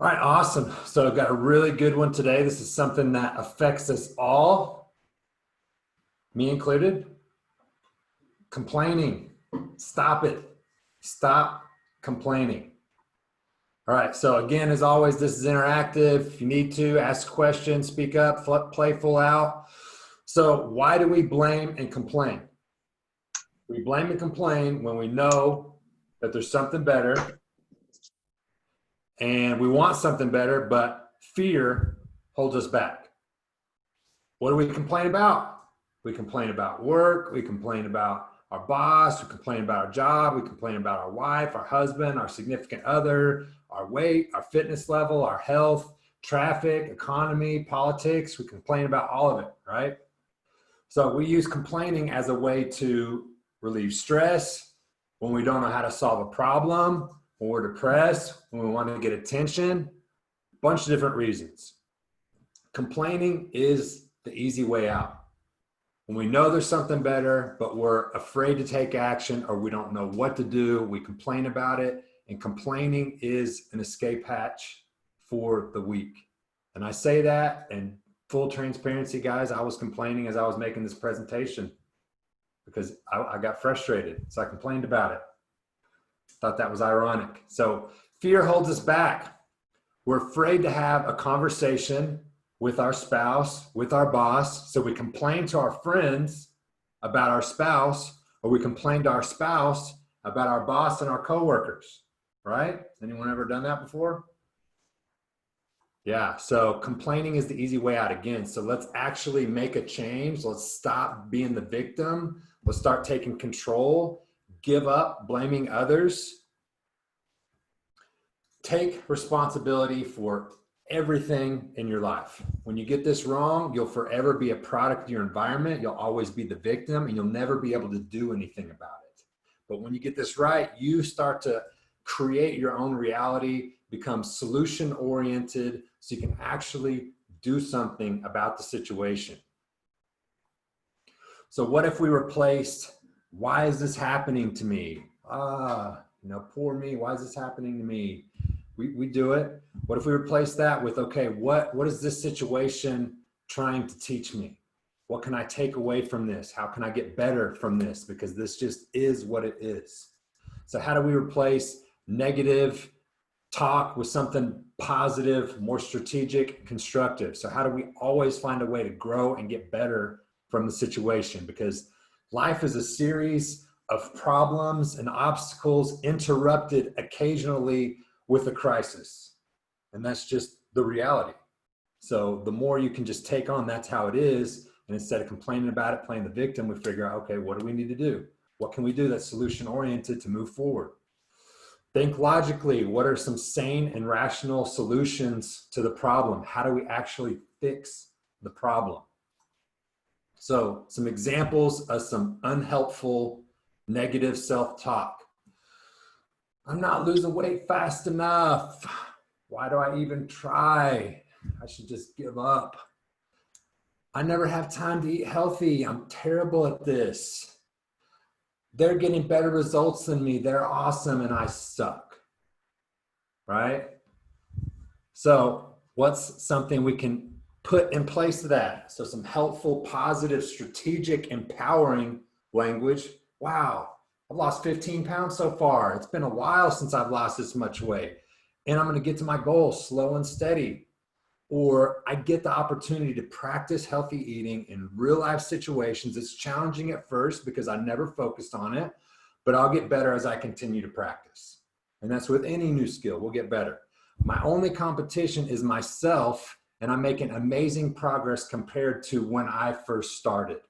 All right, awesome. So I've got a really good one today. This is something that affects us all, me included. Complaining. Stop it. Stop complaining. All right, so again, as always, this is interactive. If you need to, ask questions, speak up, play full out. So why do we blame and complain? We blame and complain when we know that there's something better and we want something better, but fear holds us back. What do we complain about? We complain about work. We complain about our boss. We complain about our job. We complain about our wife, our husband, our significant other, our weight, our fitness level, our health, traffic, economy, politics. We complain about all of it, right? So we use complaining as a way to relieve stress when we don't know how to solve a problem, when we're depressed, when we want to get attention, a bunch of different reasons. Complaining is the easy way out. When we know there's something better, but we're afraid to take action or we don't know what to do, we complain about it. And complaining is an escape hatch for the weak. And I say that in full transparency, guys. I was complaining as I was making this presentation because I got frustrated. So I complained about it. Thought that was ironic. So fear holds us back. We're afraid to have a conversation with our spouse, with our boss. So we complain to our friends about our spouse, or we complain to our spouse about our boss and our coworkers, right? Anyone ever done that before? Yeah, so complaining is the easy way out again. So let's actually make a change. Let's stop being the victim. Let's start taking control, give up blaming others, take responsibility for everything in your life. When you get this wrong, you'll forever be a product of your environment. You'll always be the victim and you'll never be able to do anything about it. But when you get this right, you start to create your own reality, become solution oriented so you can actually do something about the situation. So what if we replaced, why is this happening to me? Poor me, why is this happening to me? We do it. What if we replace that with, okay, what is this situation trying to teach me? What can I take away from this? How can I get better from this? Because this just is what it is. So how do we replace negative talk with something positive, more strategic, constructive? So how do we always find a way to grow and get better from the situation? Because life is a series of problems and obstacles interrupted occasionally with a crisis. And that's just the reality. So the more you can just take on, that's how it is. And instead of complaining about it, playing the victim, we figure out, okay, what do we need to do? What can we do that's solution oriented to move forward? Think logically. What are some sane and rational solutions to the problem? How do we actually fix the problem? So some examples of some unhelpful negative self-talk. I'm not losing weight fast enough. Why do I even try? I should just give up. I never have time to eat healthy. I'm terrible at this. They're getting better results than me. They're awesome and I suck, right? So what's something we can put in place of that? So some helpful, positive, strategic, empowering language. Wow, I've lost 15 pounds so far. It's been a while since I've lost this much weight. And I'm going to get to my goal slow and steady. Or I get the opportunity to practice healthy eating in real life situations. It's challenging at first because I never focused on it, but I'll get better as I continue to practice. And that's with any new skill, we'll get better. My only competition is myself, and I'm making amazing progress compared to when I first started.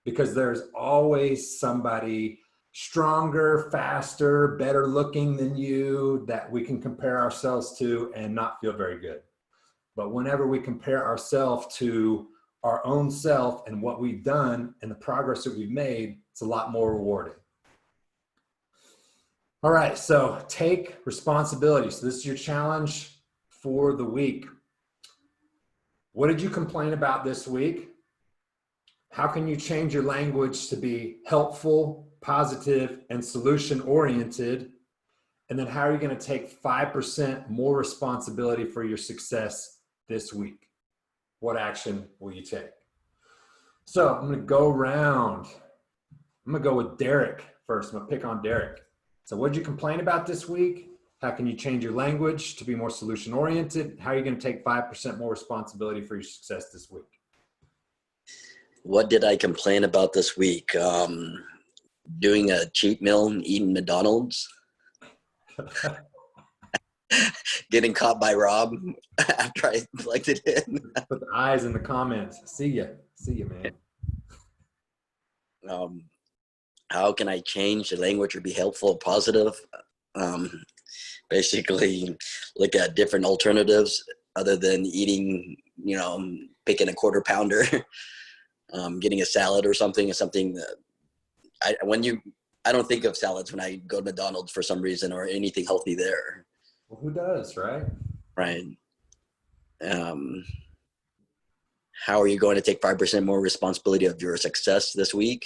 Because there's always somebody stronger, faster, better looking than you that we can compare ourselves to and not feel very good. But whenever we compare ourselves to our own self and what we've done and the progress that we've made, it's a lot more rewarding. All right, so take responsibility. So this is your challenge for the week. What did you complain about this week? How can you change your language to be helpful, positive, and solution-oriented? And then how are you going to take 5% more responsibility for your success this week? What action will you take? So I'm going to go around. I'm going to go with Derek first. I'm going to pick on Derek. So what did you complain about this week? How can you change your language to be more solution oriented? How are you going to take 5% more responsibility for your success this week? What did I complain about this week? Doing a cheat meal and eating McDonald's. Getting caught by Rob after I selected him. Put the eyes in the comments. See ya, man. How can I change the language or be helpful, positive? Basically, look at different alternatives other than eating, picking a quarter pounder, getting a salad or something is something that I don't think of salads when I go to McDonald's for some reason or anything healthy there. Well, who does, right? Right. How are you going to take 5% more responsibility of your success this week?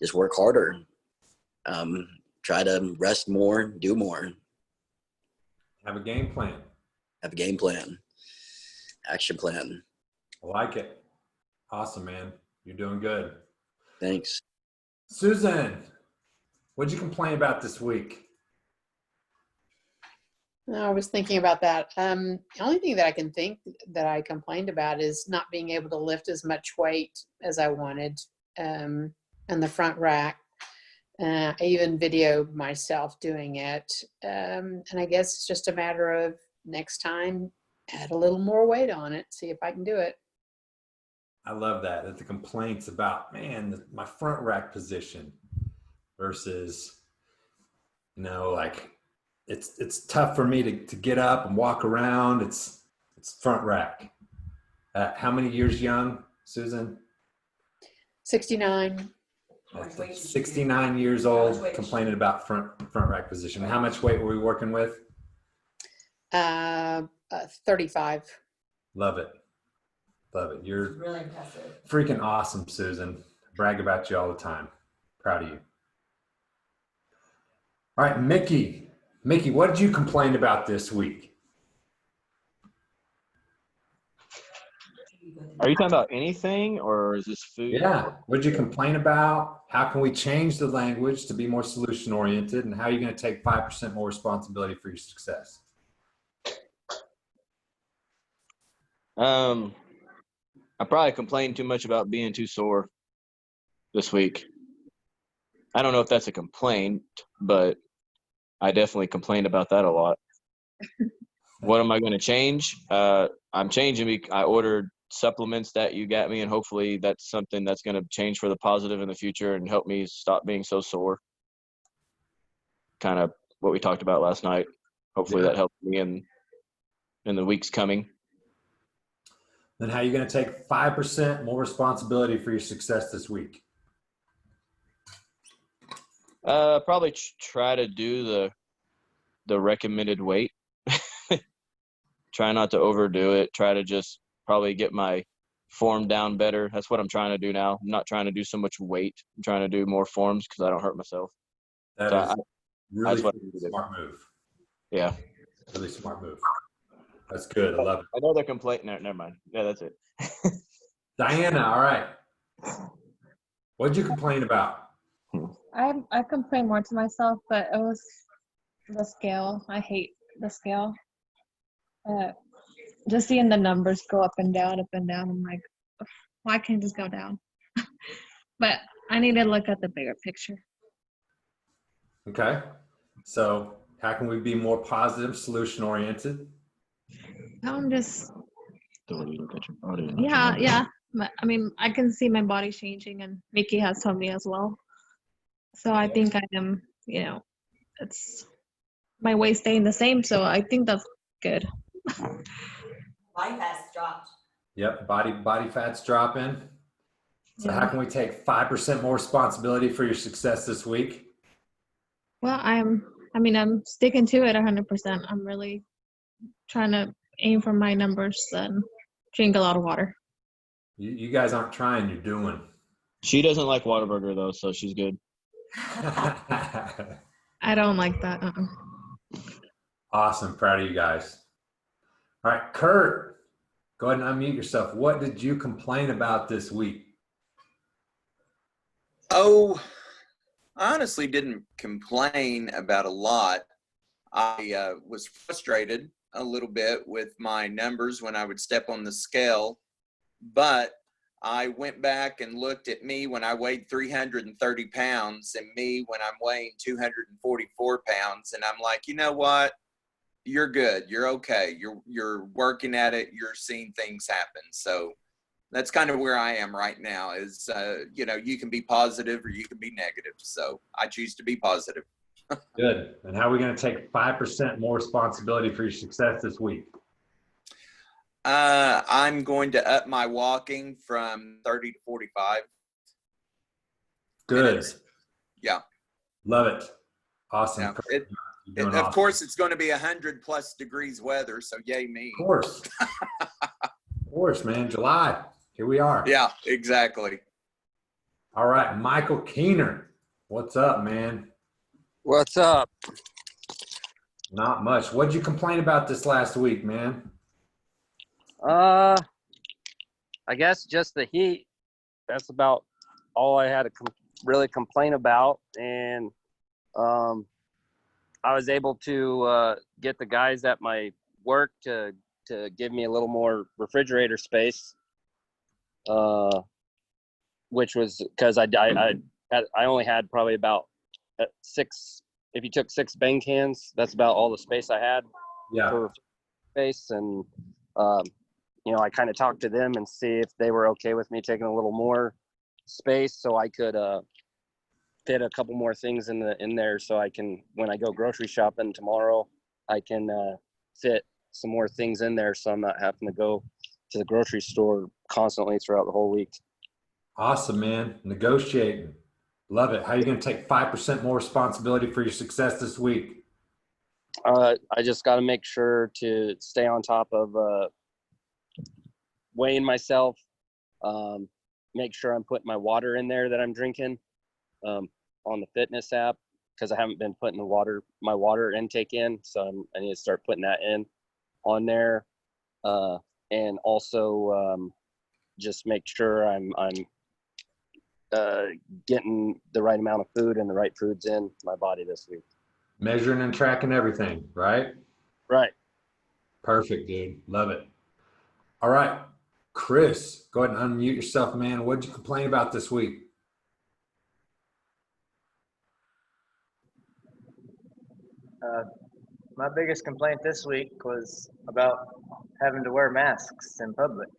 Just work harder. Try to rest more, do more. Have a game plan. Have a game plan. Action plan. I like it. Awesome, man. You're doing good. Thanks. Susan, what'd you complain about this week? No, I was thinking about that. The only thing that I can think that I complained about is not being able to lift as much weight as I wanted in the front rack. I even videoed myself doing it. And I guess it's just a matter of next time, add a little more weight on it, see if I can do it. I love that the complaints about, my front rack position versus, like it's tough for me to get up and walk around. It's front rack. How many years young, Susan? 69. 69 years old, complaining about front rack position. How much weight were we working with? 35. Love it. You're really impressive. Freaking awesome, Susan. Brag about you all the time. Proud of you. All right, Mickey, what did you complain about this week? Are you talking about anything, or is this food? Yeah. What did you complain about? How can we change the language to be more solution oriented? And how are you going to take 5% more responsibility for your success? I probably complained too much about being too sore this week. I don't know if that's a complaint, but I definitely complained about that a lot. What am I going to change? I'm changing. I ordered supplements that you got me, and hopefully that's something that's going to change for the positive in the future and help me stop being so sore. Kind of what we talked about last night. Hopefully that helps me in the weeks coming. Then how are you going to take 5% more responsibility for your success this week? Probably try to do the recommended weight. Try not to overdo it. Try to just probably get my form down better. That's what I'm trying to do now. I'm not trying to do so much weight. I'm trying to do more forms because I don't hurt myself. That So is really that's smart move. Yeah. Really smart move. That's good. I love it. I know they're complaining. No, never mind. Yeah, that's it. Diana, all right. What did you complain about? I complain more to myself, but it was the scale. I hate the scale. Just seeing the numbers go up and down. I'm like, why can't it just go down? But I need to look at the bigger picture. Okay. So how can we be more positive, solution oriented? I'm just, Don't you look at your body. yeah. But, I mean, I can see my body changing, and Mickey has told me as well. So I think I am, it's my weight staying the same. So I think that's good. Body fat's dropped. Yep. Body fat's dropping. So Yeah. how can we take 5% more responsibility for your success this week? Well, I'm sticking to it 100%. I'm really trying to aim for my numbers and drink a lot of water. You guys aren't trying, you're doing. She doesn't like Whataburger though, so she's good. I don't like that. Awesome. Proud of you guys. All right, Kurt, go ahead and unmute yourself. What did you complain about this week? Oh, I honestly didn't complain about a lot. I was frustrated a little bit with my numbers when I would step on the scale, but I went back and looked at me when I weighed 330 pounds and me when I'm weighing 244 pounds. And I'm like, you know what? You're good. You're okay. You're working at it. You're seeing things happen. So that's kind of where I am right now is, you can be positive or you can be negative. So I choose to be positive. Good. And how are we going to take 5% more responsibility for your success this week? I'm going to up my walking from 30 to 45 Good. minutes. Yeah. Love it. Awesome. Yeah. You're doing Of awesome. course, it's going to be 100+ degrees weather. So yay me. Of course. Of course, man. July. Here we are. Yeah, exactly. All right. Michael Keener. What's up, man? What's up? Not much. What'd you complain about this last week, man? I guess just the heat. That's about all I had to really complain about. And I was able to get the guys at my work to give me a little more refrigerator space, which was because I only had probably about 6. If you took 6 Bang cans, that's about all the space I had Yeah. for space. And I kind of talked to them and see if they were okay with me taking a little more space so I could fit a couple more things in there so I can, when I go grocery shopping tomorrow, I can fit some more things in there so I'm not having to go to the grocery store constantly throughout the whole week. Awesome, man. Negotiating. Love it. How are you going to take 5% more responsibility for your success this week? I just got to make sure to stay on top of weighing myself, make sure I'm putting my water in there that I'm drinking on the fitness app, because I haven't been putting my water intake in, so I need to start putting that in on there, and also just make sure I'm getting the right amount of food and the right foods in my body this week. Measuring and tracking everything, right? Right. Perfect, dude. Love it. All right. Chris, go ahead and unmute yourself, man. What did you complain about this week? My biggest complaint this week was about having to wear masks in public.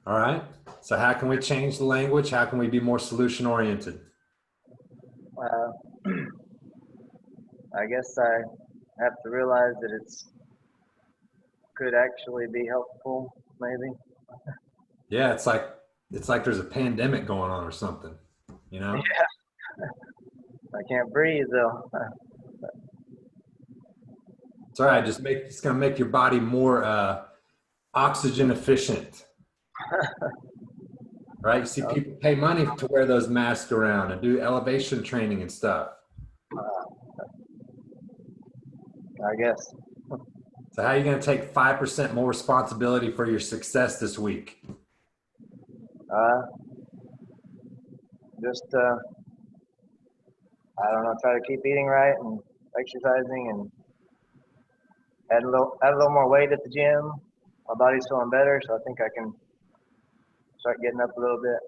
All right. So how can we change the language? How can we be more solution oriented? I guess I have to realize that could actually be helpful, maybe. Yeah, it's like there's a pandemic going on or something, you know? Yeah. I can't breathe though. It's all right. It's going to make your body more oxygen efficient. Right? You see people pay money to wear those masks around and do elevation training and stuff. I guess. So how are you going to take 5% more responsibility for your success this week? Just I don't know, try to keep eating right and exercising and add a little more weight at the gym. My body's feeling better, so I think I can start getting up a little bit.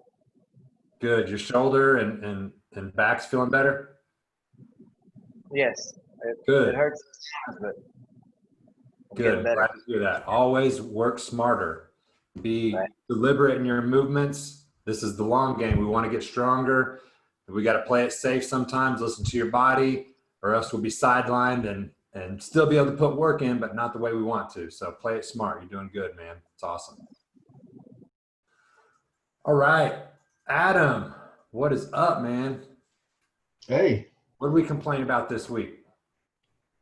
Good. Your shoulder and back's feeling better? Yes. Good. It hurts, but I'm Good. getting better. Glad to hear that. Always work smarter. Be Right. deliberate in your movements. This is the long game. We want to get stronger. We got to play it safe sometimes. Listen to your body, or else we'll be sidelined and still be able to put work in, but not the way we want to. So play it smart. You're doing good, man. It's awesome. All right. Adam, what is up, man? Hey, What did we complain about this week?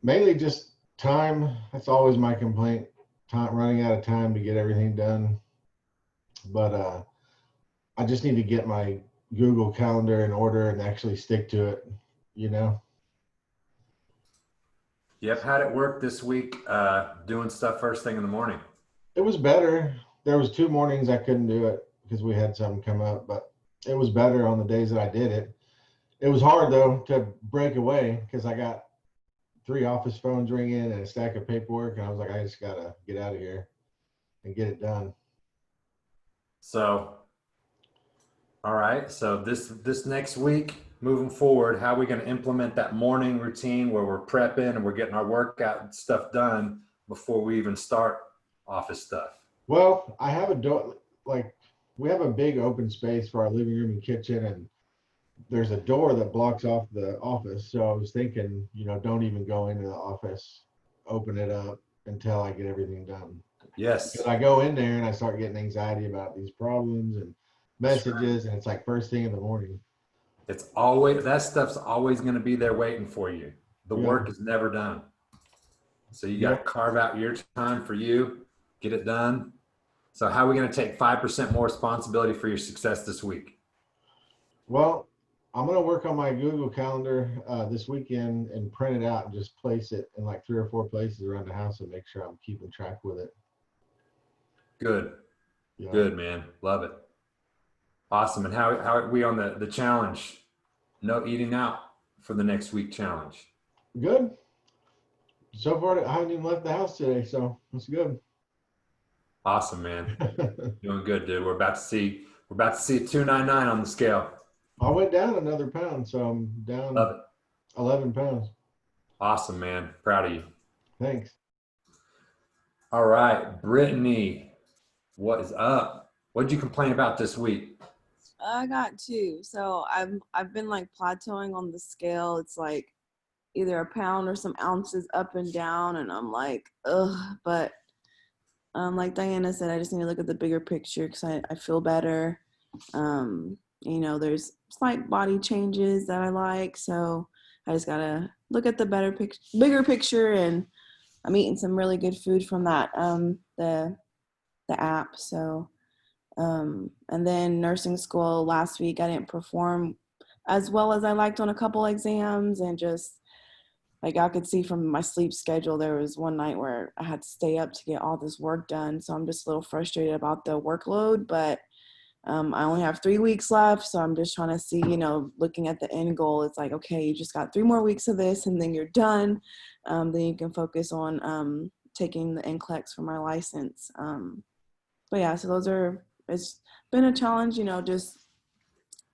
mainly just time. That's always my complaint. Time, running out of time to get everything done. But I just need to get my Google Calendar in order and actually stick to it. you know. Yep. How'd it work this week? Doing stuff first thing in the morning. It was better. There was 2 mornings I couldn't do it because we had something come up, but it was better on the days that I did it. It was hard though to break away because I got 3 office phones ringing and a stack of paperwork, and I was like, I just gotta get out of here and get it done. So, all right. So this next week, moving forward, how are we going to implement that morning routine where we're prepping and we're getting our workout stuff done before we even start office stuff? Well, I have a door, like we have a big open space for our living room and kitchen, and there's a door that blocks off the office. So I was thinking, you know, don't even go into the office, open it up until I get everything done. Yes. Because I go in there and I start getting anxiety about these problems and messages, and it's like first thing in the morning. It's always, that stuff's always going to be there waiting for you. The Yeah. work is never done. So you got to Yeah. carve out your time for you, get it done. So how are we going to take 5% more responsibility for your success this week? Well, I'm gonna work on my Google Calendar this weekend and print it out and just place it in like 3 or 4 places around the house and make sure I'm keeping track with it. Good. Yeah. Good, man. Love it. Awesome. And how are we on the challenge? No eating out for the next week challenge. Good. So far, I haven't even left the house today, so that's good. Awesome, man. Doing good, dude. We're about to see 299 on the scale. I went down another pound, so I'm down Love it. 11 pounds. Awesome, man. Proud of you. Thanks. All right, Brittany, what is up? What did you complain about this week? I got 2. So I've been like plateauing on the scale. It's like either a pound or some ounces up and down, and I'm like, ugh. But like Diana said, I just need to look at the bigger picture because I feel better. You know, there's slight body changes that I like, so I just gotta look at the bigger picture. And I'm eating some really good food from that the app. So and then nursing school last week, I didn't perform as well as I liked on a couple exams, and just like I could see from my sleep schedule, there was one night where I had to stay up to get all this work done. So I'm just a little frustrated about the workload, but I only have 3 weeks left, so I'm just trying to see, you know, looking at the end goal. It's like, okay, you just got 3 more weeks of this, and then you're done. Then you can focus on taking the NCLEX for my license. But yeah, so it's been a challenge, you know, just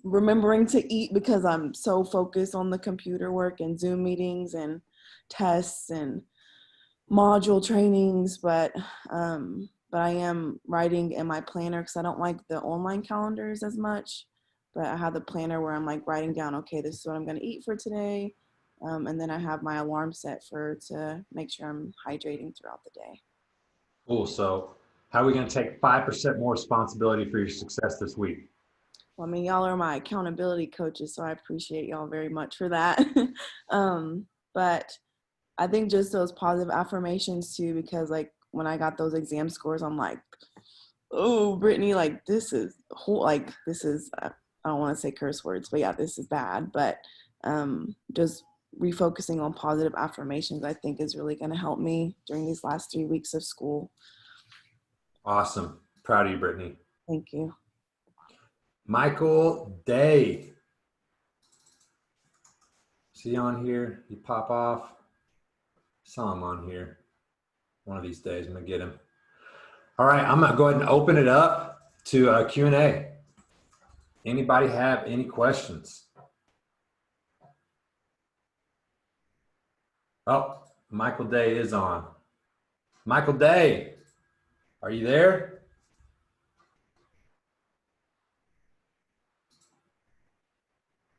remembering to eat because I'm so focused on the computer work and Zoom meetings and tests and module trainings. But I am writing in my planner because I don't like the online calendars as much. But I have the planner where I'm like writing down, okay, this is what I'm going to eat for today. And then I have my alarm set to make sure I'm hydrating throughout the day. Cool. So how are we going to take 5% more responsibility for your success this week? Well, I mean, y'all are my accountability coaches, so I appreciate y'all very much for that. But I think just those positive affirmations too, because like when I got those exam scores, I'm like, oh, Brittany, like this is, I don't want to say curse words, but yeah, this is bad. But just refocusing on positive affirmations, I think is really going to help me during these last 3 weeks of school. Awesome. Proud of you, Brittany. Thank you. Michael Day. See you on here? You pop off. Saw him on here. One of these days, I'm gonna get him. All right, I'm gonna go ahead and open it up to Q&A. Anybody have any questions? Oh, Michael Day is on. Michael Day, are you there?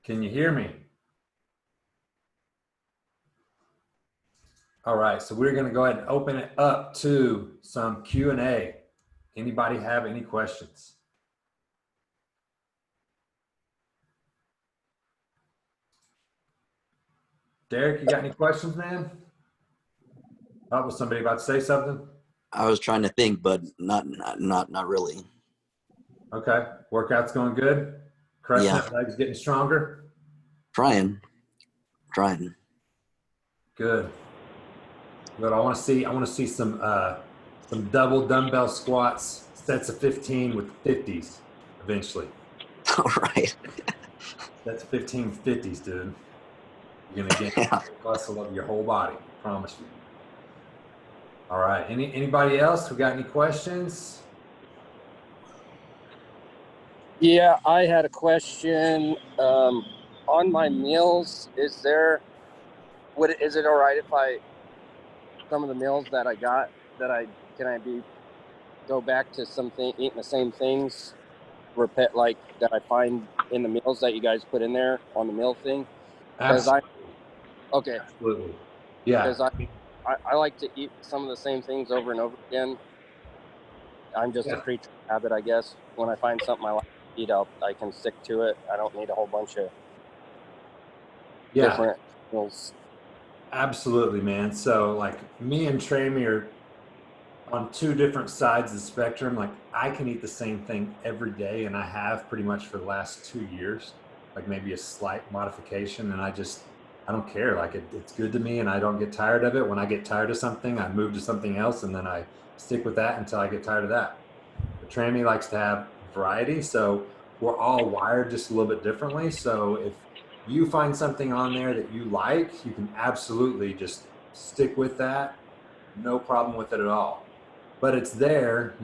Can you hear me? All right, so we're going to go ahead and open it up to some Q&A. Anybody have any questions? Derek, you got any questions, man? Oh, was somebody about to say something? I was trying to think, but not really. Okay, workout's going good? Crushing Yeah. it, legs getting stronger? Trying. trying. Good. Good. I want to see some double dumbbell squats, sets of 15 with 50s eventually. All right. That's 15 50s, dude. You're gonna get Yeah. muscle of your whole body. I promise you. All right. Anybody else? We got any questions? Yeah, I had a question. On my meals, is it all right if some of the meals that I got go back to eating the same things, like that I find in the meals that you guys put in there on the meal thing? Absolutely. Okay. Absolutely. Yeah. Because I like to eat some of the same things over and over again. I'm just a creature of habit, I guess. When I find something I like to eat, I can stick to it. I don't need a whole bunch of different meals. Absolutely, man. So like me and Tramy are on two different sides of the spectrum. Like I can eat the same thing every day, and I have pretty much for the last 2 years, like maybe a slight modification, and I don't care. Like it's good to me, and I don't get tired of it. When I get tired of something, I move to something else, and then I stick with that until I get tired of that. But Tramy likes to have variety, so we're all wired just a little bit differently. So if you find something on there that you like, you can absolutely just stick with that. No problem with it at all. But it's there,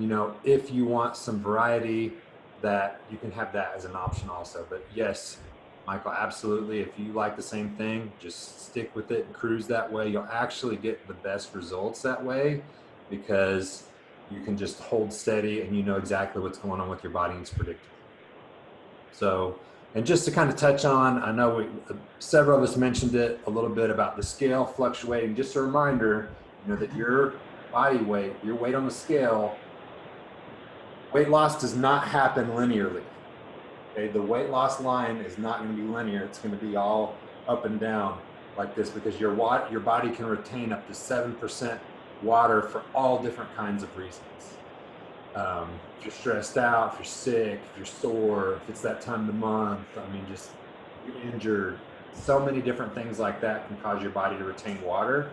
if you want some variety, that you can have that as an option also. But yes, Michael, absolutely. If you like the same thing, just stick with it and cruise that way. You'll actually get the best results that way because you can just hold steady and you know exactly what's going on with your body and it's predictable. So, and just to kind of touch on, I know several of us mentioned it a little bit about the scale fluctuating. Just a reminder, that your body weight, your weight on the scale, weight loss does not happen linearly. Okay, the weight loss line is not going to be linear. It's going to be all up and down like this because your body can retain up to 7% water for all different kinds of reasons. If you're stressed out, if you're sick, if you're sore, if it's that time of the month, just you're injured. So many different things like that can cause your body to retain water.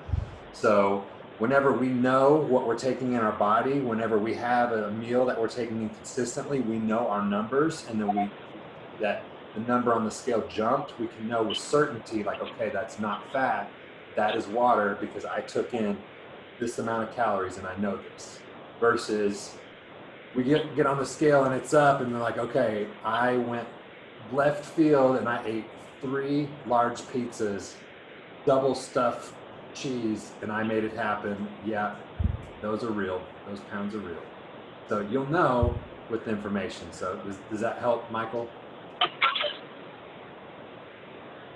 So whenever we know what we're taking in our body, whenever we have a meal that we're taking in consistently, we know our numbers, and then that the number on the scale jumped, we can know with certainty, like, okay, that's not fat, that is water because I took in this amount of calories and I know this. Versus we get on the scale and it's up and they're like, okay, I went left field and I ate 3 large pizzas, double stuffed cheese, and I made it happen. Yeah, those are real. Those pounds are real. So you'll know with the information. So does that help, Michael?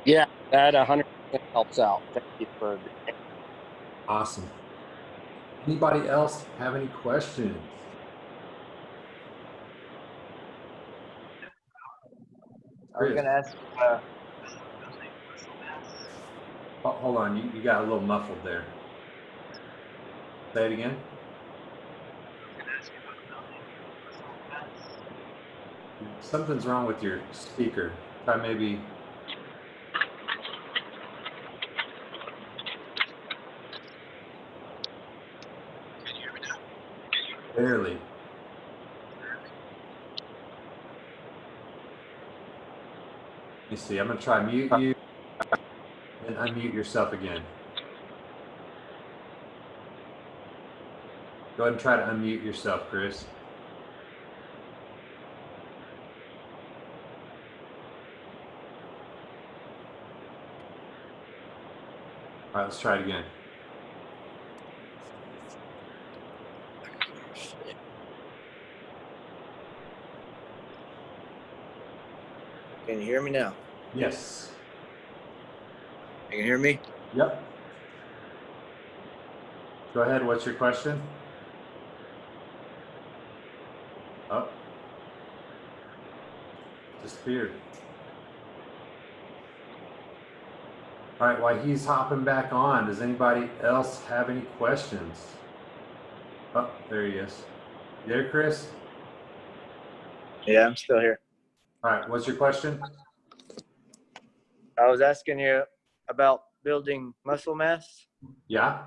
Yeah, that 100% helps out. Thank you for. Awesome. Anybody else have any questions? I was going to ask. Hold on, you got a little muffled there. Say it again. Something's wrong with your speaker. Try maybe. Can you hear me now? Barely. Let me see. I'm going to try mute you and unmute yourself again. Go ahead and try to unmute yourself, Chris. All right, let's try it again. Can you hear me now? Yes. You can hear me? Yep. Go ahead. What's your question? Oh. Disappeared. All right, while he's hopping back on, does anybody else have any questions? Oh, there he is. You there, Chris? Yeah, I'm still here. All right, what's your question? I was asking you, about building muscle mass. Yeah.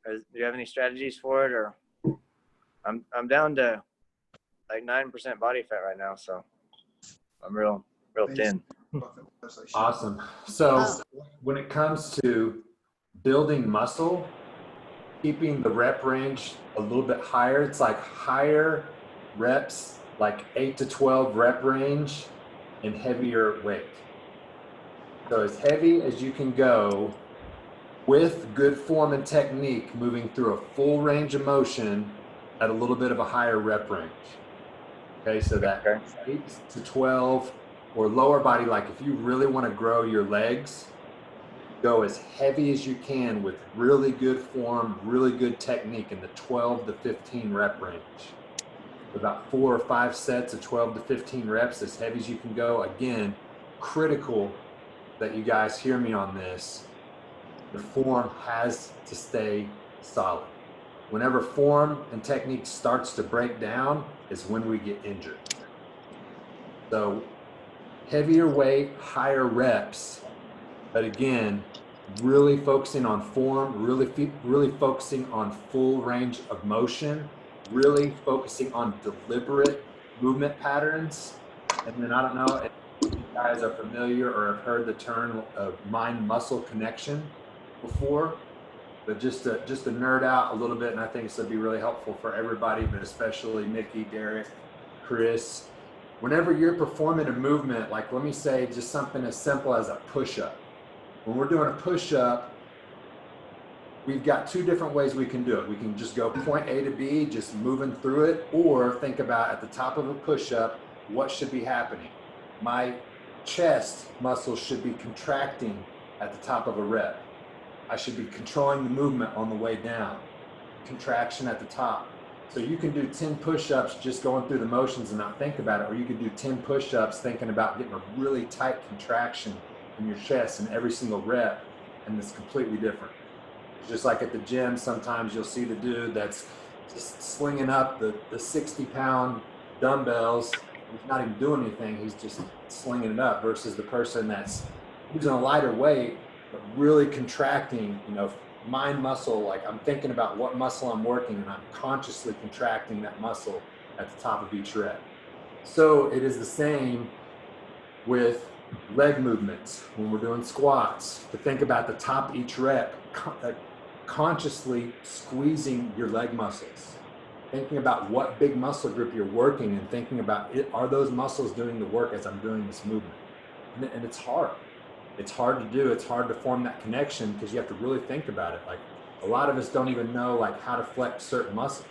Do you have any strategies for it, or I'm down to like 9% body fat right now, so I'm real thin. Awesome. So when it comes to building muscle, keeping the rep range a little bit higher, it's like higher reps, like 8 to 12 rep range, and heavier weight. So as heavy as you can go with good form and technique, moving through a full range of motion at a little bit of a higher rep range. Okay, so that 8 to 12 or lower body, like if you really want to grow your legs, go as heavy as you can with really good form, really good technique in the 12 to 15 rep range. About 4 or 5 sets of 12 to 15 reps, as heavy as you can go. Again, critical that you guys hear me on this. The form has to stay solid. Whenever form and technique starts to break down is when we get injured. So heavier weight, higher reps, but again, really focusing on form, really focusing on full range of motion, really focusing on deliberate movement patterns. And then I don't know if you guys are familiar or have heard the term of mind-muscle connection before, but just to nerd out a little bit, and I think this would be really helpful for everybody, but especially Nikki, Derek, Chris. Whenever you're performing a movement, like let me say just something as simple as a push-up. When we're doing a push-up, we've got 2 different ways we can do it. We can just go point A to B, just moving through it, or think about at the top of a push-up, what should be happening? My chest muscles should be contracting at the top of a rep. I should be controlling the movement on the way down. Contraction at the top. So you can do 10 push-ups just going through the motions and not think about it, or you could do 10 push-ups thinking about getting a really tight contraction in your chest in every single rep, and it's completely different. Just like at the gym, sometimes you'll see the dude that's just slinging up the 60-pound dumbbells. He's not even doing anything. He's just slinging it up versus the person that's using a lighter weight, but really contracting, mind muscle. Like I'm thinking about what muscle I'm working and I'm consciously contracting that muscle at the top of each rep. So it is the same with leg movements when we're doing squats, to think about the top of each rep, consciously squeezing your leg muscles, thinking about what big muscle group you're working and thinking about it, are those muscles doing the work as I'm doing this movement? And it's hard. It's hard to do. It's hard to form that connection because you have to really think about it. Like a lot of us don't even know like how to flex certain muscles.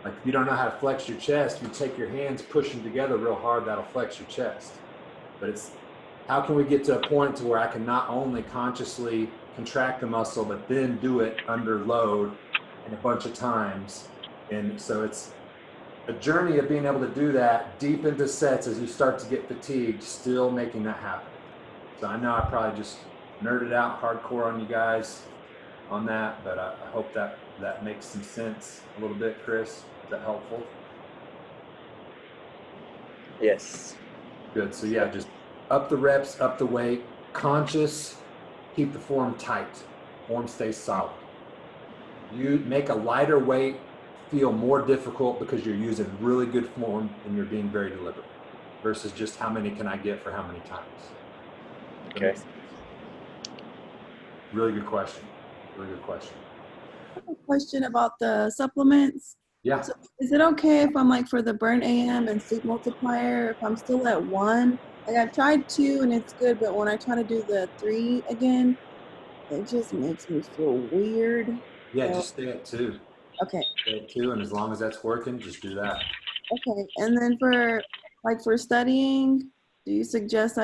Like if you don't know how to flex your chest, you take your hands, push them together real hard, that'll flex your chest. But it's how can we get to a point to where I can not only consciously contract the muscle, but then do it under load and a bunch of times. And so it's a journey of being able to do that deep into sets as you start to get fatigued, still making that happen. So I know I probably just nerded out hardcore on you guys on that, but I hope that makes some sense a little bit, Chris. Is that helpful? Yes. Good. So yeah, just up the reps, up the weight, conscious, keep the form tight. Form stays solid. You make a lighter weight feel more difficult because you're using really good form and you're being very deliberate versus just how many can I get for how many times. Okay. Really good question. Really good question. I have a question about the supplements. Yeah. So is it okay if I'm like for the burn AM and sleep multiplier, if I'm still at 1? Like I've tried 2 and it's good, but when I try to do the 3 again, it just makes me feel weird. Yeah, So, just stay at 2. okay. Stay at 2, and as long as that's working, just do that. Okay. And then for studying, do you suggest